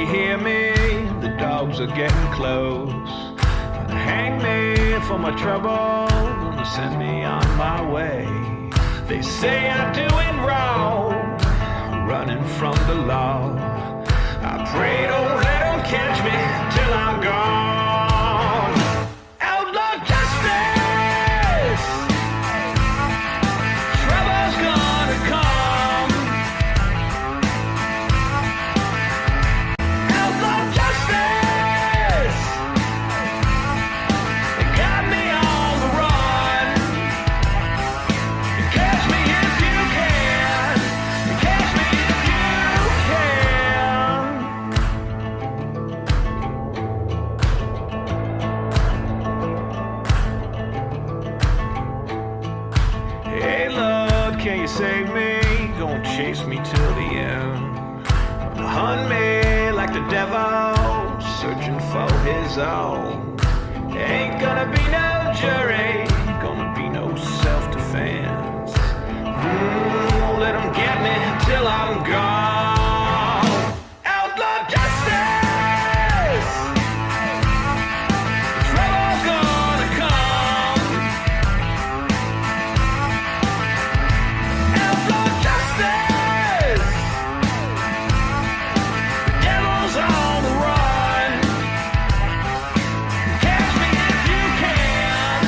hear me? The dogs are getting close. Gonna hang me for my trouble, gonna send me on my way. They say I'm doing wrong, running from the law. I pray don't let them catch me till I'm gone. Outlaw justice, trouble's gonna come. Outlaw justice, they got me on the run. Catch me if you can, catch me if you can. Hey Lord, can you save me? Gonna chase me till the end. Hunt me like the devil, searching for his own. Ain't gonna be no jury, gonna be no self-defense. Won't let them get me till I'm gone. Outlaw justice, trouble's gonna come. Outlaw justice, devil's on the run. Catch me if you can,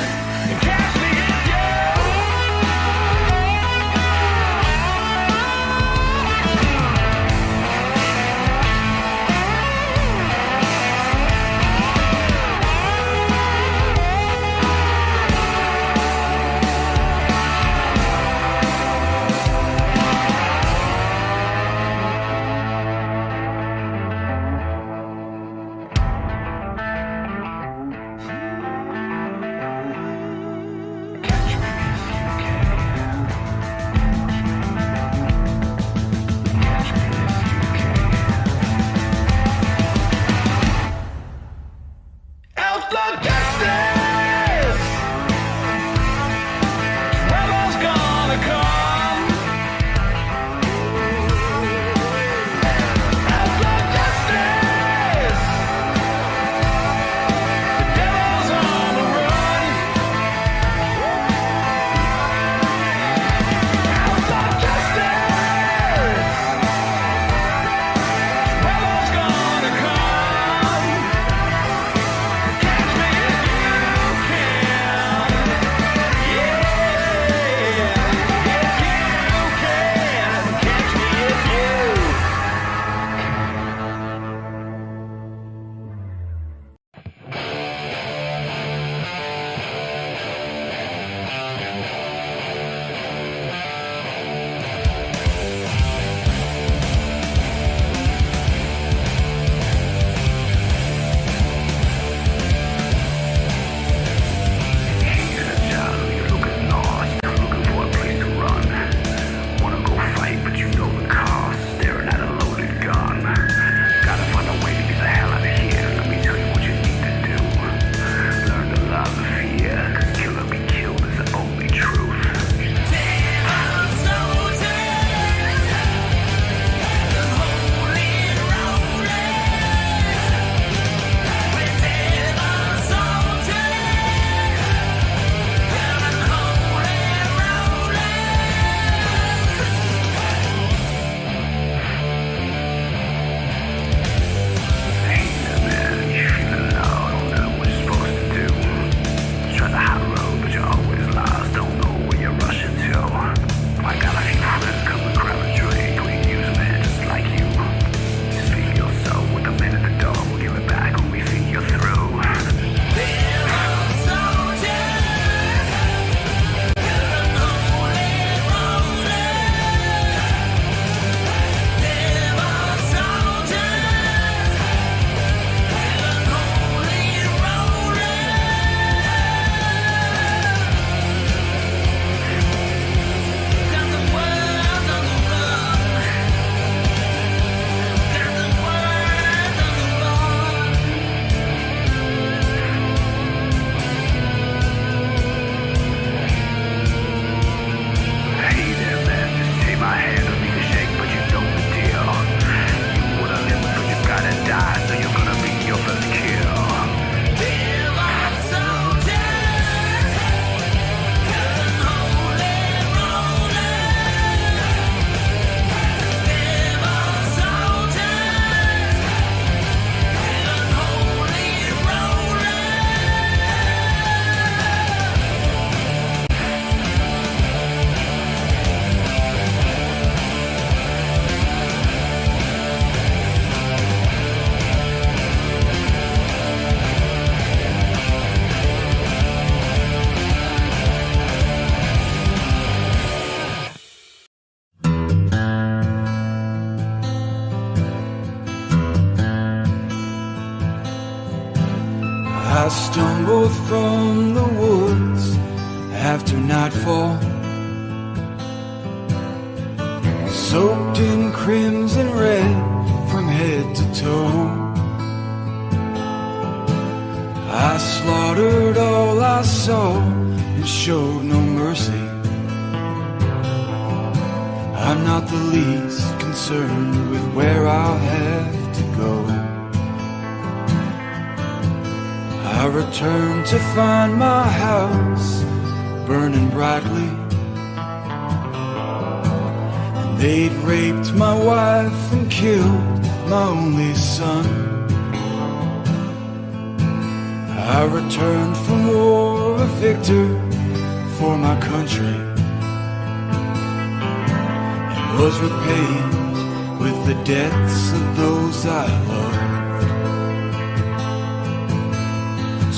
I stumbled from the woods after nightfall, soaked in crimson red from head to toe. I slaughtered all I saw and showed no mercy. I'm not the least concerned with where I'll have to go. I returned to find my house burning brightly, and they'd raped my wife and killed my only son. I returned from war a victor for my country, and was repaid with the debts of those I loved.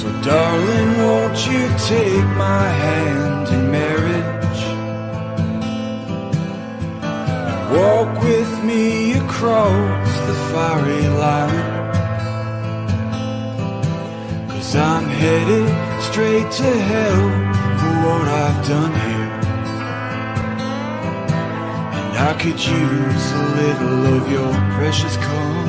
So darling, won't you take my hand in marriage and walk with me across the fiery line? 'Cause I'm headed straight to hell for what I've done here, and I could use a little of your precious company.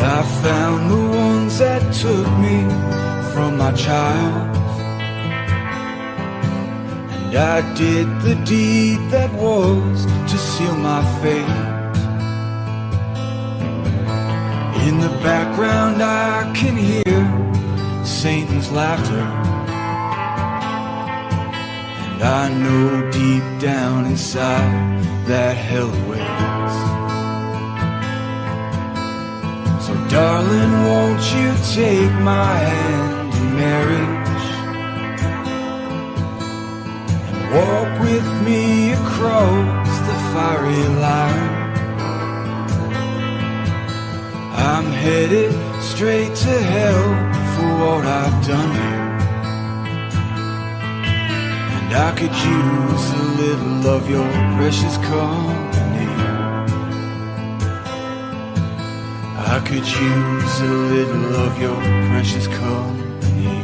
I found the ones that took me from my child, and I did the deed that was to seal my fate. In the background I can hear Satan's laughter, and I know deep down inside that hell awaits. So darling, won't you take my hand in marriage and walk with me across the fiery line? I'm headed straight to hell for what I've done here, and I could use a little of your precious company. I could use a little of your precious company.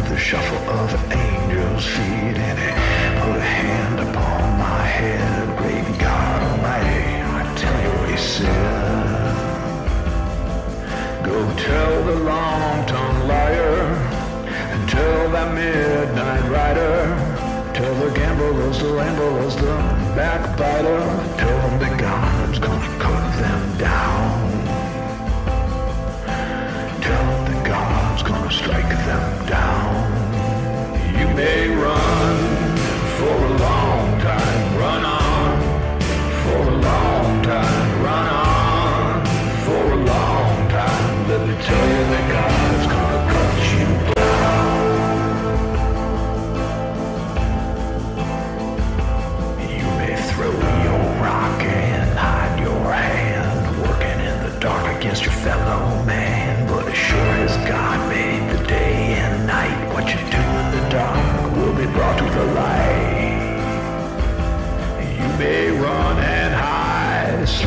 The shuffle of angels' feet, and he put a hand upon my head. Great God Almighty, I tell you what he said. Go tell the long-tongued liar, and tell that midnight rider, tell the gamblers, the ramblers, the backbiter, tell them that God's gonna cut them down. Tell them that God's gonna strike them down. You may run for a long time, run on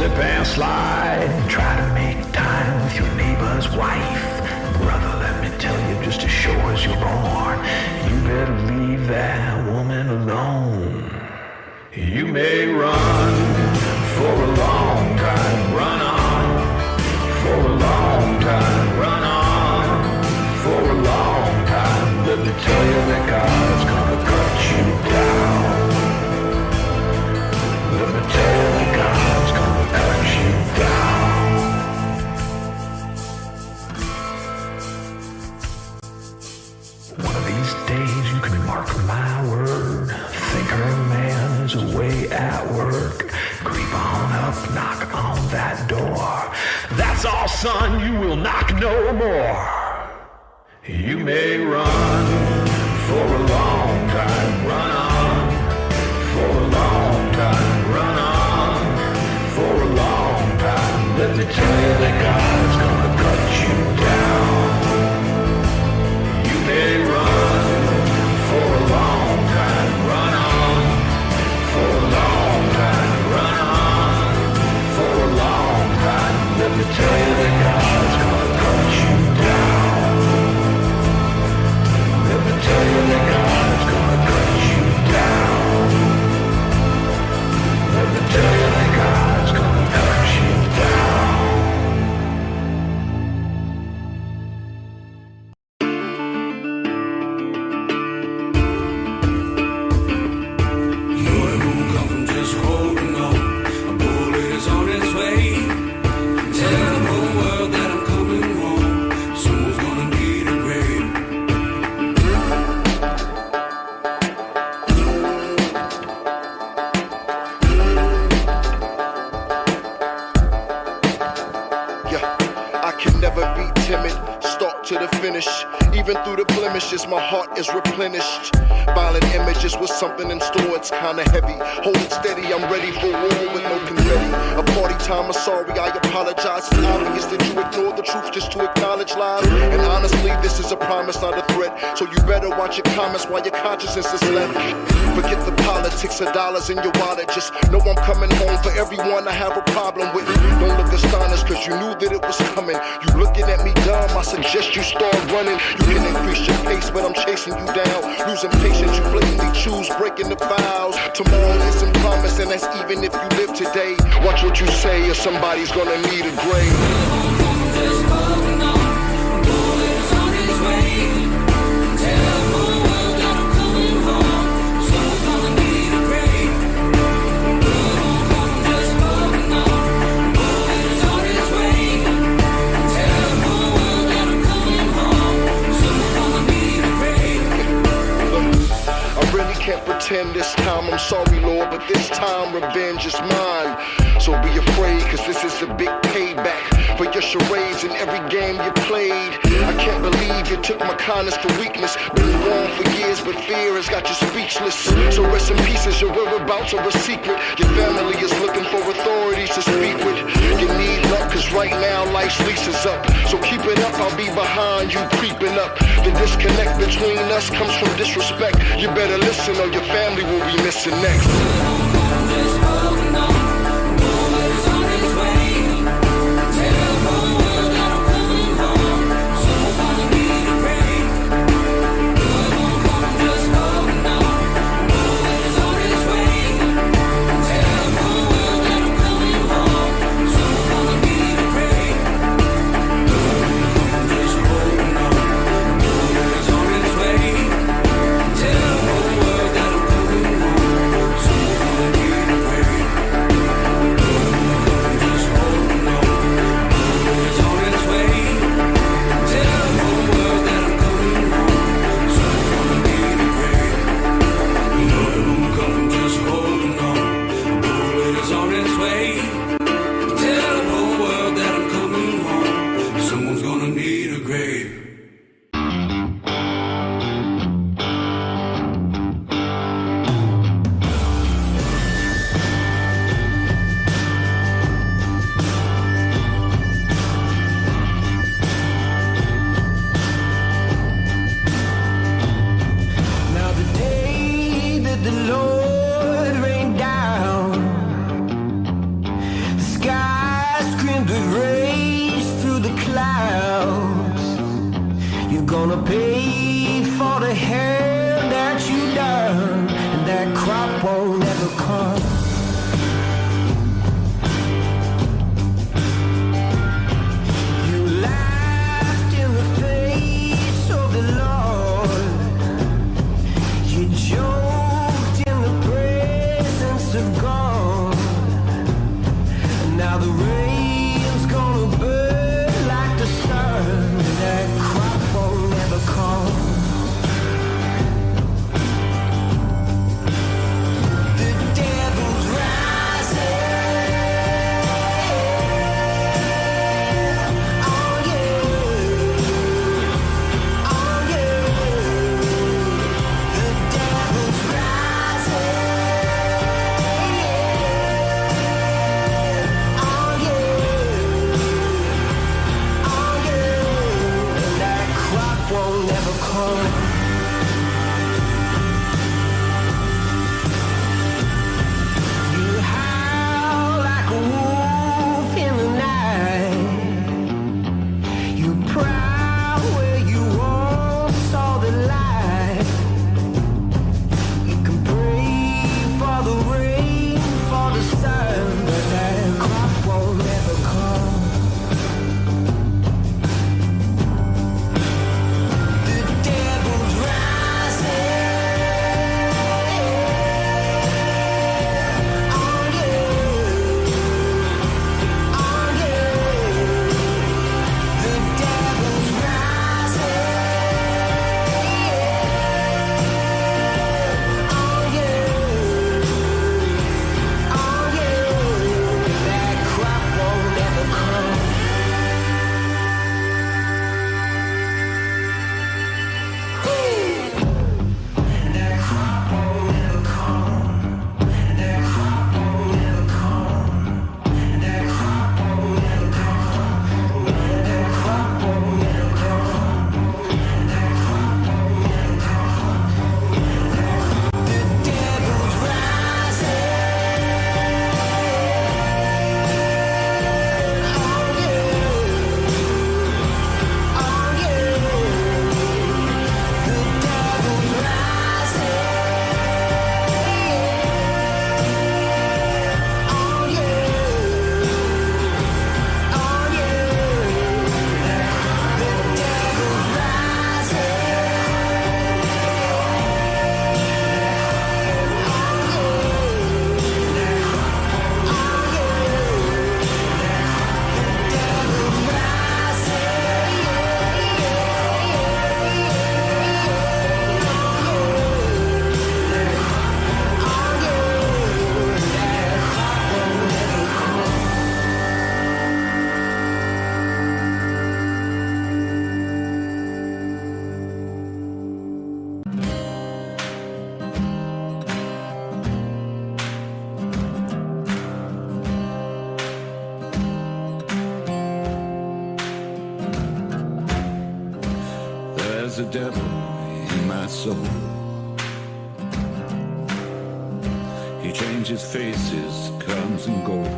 slip and slide. Try to make time with your neighbor's wife. Brother, let me tell you, just as sure as you're born, you better leave that woman alone. You may run for a long time, run on. For a long time, run on. For a long time, let me tell you that God's gonna cut you down. Let me tell you that God's gonna cut you down. One of these days you can mark my word. Thinker man is away at work. Creep on up, knock on that door. That's all, son, you will knock no more. You may run for a long time, run on. For a long time, run on. For a long time, let me tell you that God's gonna cut you down. You may run for a long time, run on. For a long time, run on. For a long time, let me tell you that God's gonna cut you down. Let me tell you that God's gonna cut you down. Let me tell you that God's gonna cut you down. Joy won't come from just holding on. A bullet is on its way. Tell the whole world that I'm coming home. Someone's gonna need a grave. Yeah, I can never be timid. Start to the finish. Even through the blemishes, my heart is replenished. Violent images with something in store, it's kinda heavy. Hold it steady, I'm ready for war with no confetti. A party time, I'm sorry, I apologize. It's obvious that you ignore the truth just to acknowledge lies. And honestly, this is a promise, not a threat. So you better watch your comments while your consciousness is left. Forget the politics of dollars in your wallet. Just know I'm coming home for everyone I have a problem with. Don't look astonished, cause you knew that it was coming. You looking at me dumb, I suggest you start running. You can increase your pace, but I'm chasing you down. Losing patience, you blatantly choose breaking the vows. Tomorrow isn't promised, and that's even if you live today. Watch what you say, or somebody's gonna need a grave. Just holding on. A bullet is on its way. Tell the whole world that I'm coming home. Someone's gonna need a grave. Just holding on. A bullet is on its way. Tell the whole world that I'm coming home. Someone's gonna need a grave. I really can't pretend this time, I'm sorry Lord, but this time revenge is mine. So be afraid, cause this is a big payback for your charades in every game you played. I can't believe you took my kindness for weakness. Been wrong for years, but fear has got you speechless. So rest in peace as your whereabouts are a secret. Your family is looking for authorities to speak with. You need luck, cause right now life's lease is up. So keep it up, I'll be behind you creeping up. The disconnect between us comes from disrespect. You better listen or your family will be missing next. Just holding on. A bullet is on its way. Tell the whole world that I'm coming home. Someone's gonna need a grave. Just holding on. A bullet is on its way. Tell the whole world that I'm coming home. Someone's gonna need a grave. Just holding on. A bullet is on its way. Tell the whole world that I'm coming home. Someone's gonna need a grave. Just holding on. A bullet is on its way. Tell the whole world that I'm coming home. Someone's gonna need a grave. You know it won't come from just holding on. A bullet is on its way. Tell the whole world that I'm coming home. Someone's gonna need a grave. Now the day that the Lord rained down, the sky gonna pay for the hand that you done, and that crop won't ever come. You laughed in the face of the Lord. You joked in the presence of God. And now the rain's gonna burn like the sun. That crop won't never come. The devil's rising. Oh yeah. Oh yeah. The devil's rising. Oh yeah. Oh yeah. And that crop won't never come. You howl like a wolf in the night. You prowl where you once saw the light. You can pray for the rain, for the sun, but that crop won't ever come. The devil's rising. Oh yeah. Oh yeah. The devil's rising. Oh yeah. Oh yeah. That crop won't ever come. That crop won't ever come. That crop won't ever come. That crop won't ever come. That crop won't ever come. That crop won't ever come. The devil's rising. Oh yeah. Oh yeah. The devil's rising. Oh yeah. Oh yeah. The devil's There's a devil in my soul. He changes faces, comes and goes.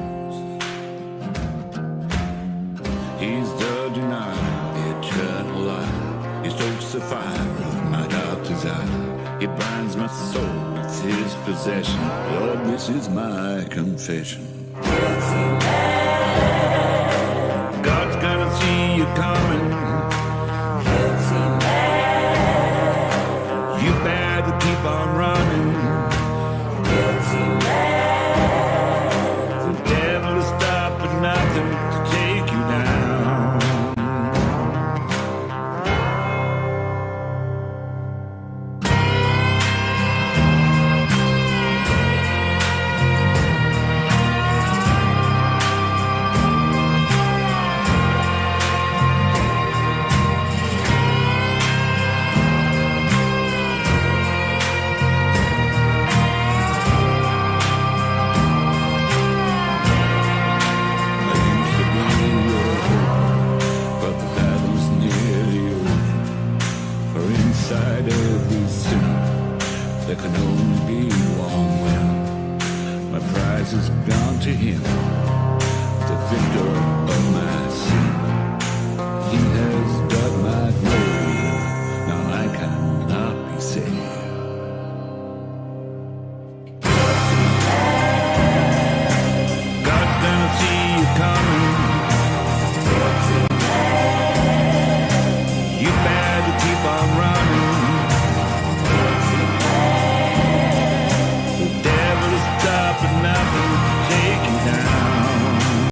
He's the denier, eternal light. He stokes the fire of my dark desire. He binds my soul with his possession. Lord, this is my confession. God's gonna see you coming. You better keep on running. The devil is stopping nothing to take you down. There can only be one winner. My prize is gone to him. The victor